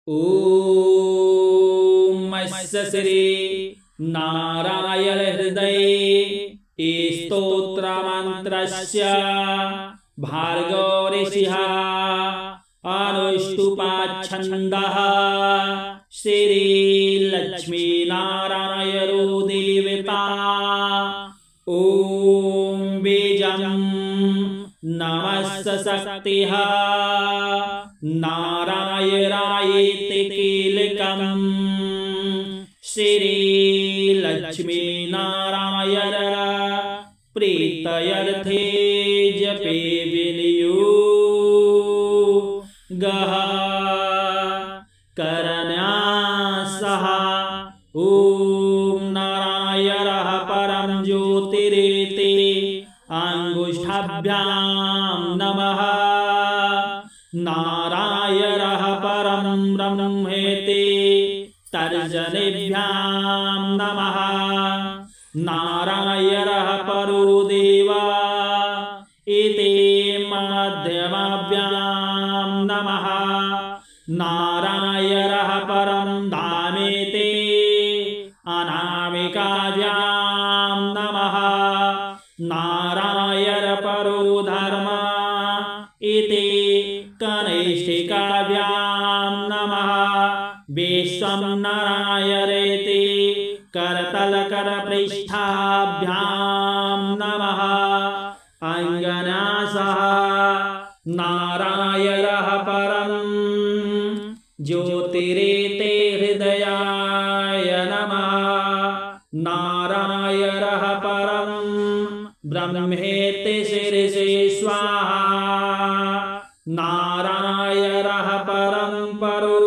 ॐ श्री नारायण हृदये स्तोत्रमन्त्रस्य भार्गव ऋषिः अनुष्टुपाच्छन्दः श्री लक्ष्मी नारायणो देवता। ॐ बीजं नमस्य शक्तिः नारायणायेति कीलकम् श्री लक्ष्मी नारायण प्रीतयर्थे जपे विनियोगः करण्यासः। ॐ नारायणः परं ज्योतिरिति अंगुष्ठाभ्यां नमः। नारायणः परं ब्रह्मेति तर्जनीभ्यां नमः। नारायणः परो देवा इति मध्यमाभ्यां नमः। नारायणः परं धामेति अनामिकाभ्यां नमः। नारायण परो धर्म इति कनिष्ठिकाभ्यां नमः। विश्वं नारायणेति करतलकरपृष्ठाभ्यां नमः। अङ्गन्यासः नारायणः परं ज्योतिरेते हृदयाय नमः। नारायणः परं ब्रह्मेति शिरसि स्वाहा। नारायणः परं परो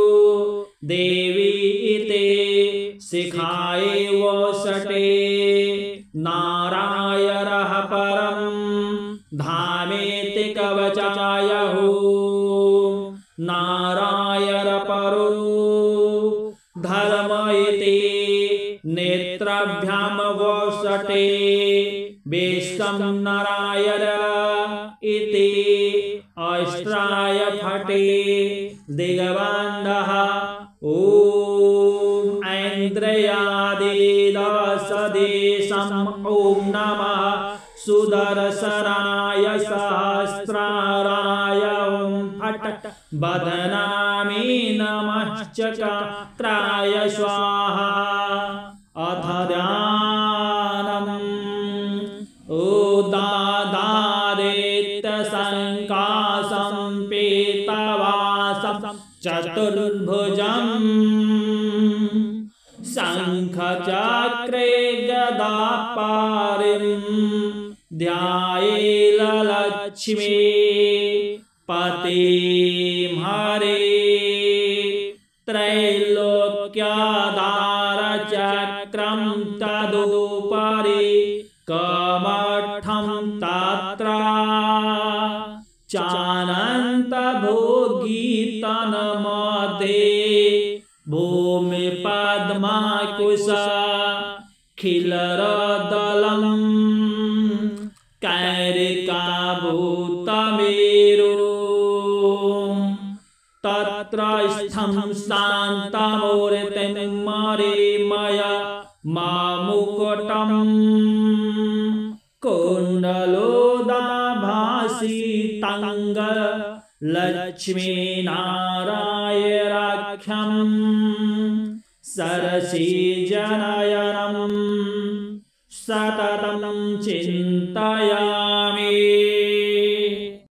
देवी इति शिखायै वसते। नारायणः परं धामेति कवचायहो। नारायण परो धर्म इति नेत्राभ्यां वसते। विश्वं नारायण इति अष्ट्राय फटे दिग्बन्धः। ॐ ऐन्द्रियादिदशदेशम् ॐ नमः सुदर्शनाय सहस्राराय ॐ फट् बध्नामि नमश्चक्राय स्वाहा। अथ ध्यानम्। उदादादित्यसङ्काशं पीतवासं चतुर्भुजं शङ्खचक्रे गदापारिं ध्यायेल्लक्ष्मी पतिं हरेः। त्रैलोक्याधारचक्रं तदुपरि कमठं तत्र चानन्तभोगीतन्मध्ये भूमिपद्माकुशखिलरदलं कैरिकाभूतमेरुः। तत्र स्थं शान्तमूर्तिं मरीमय मुकुटं कुण्डलोद्भासितं लक्ष्मीनारायणाख्यं सरसिजनयनं सततं चिन्तयामि।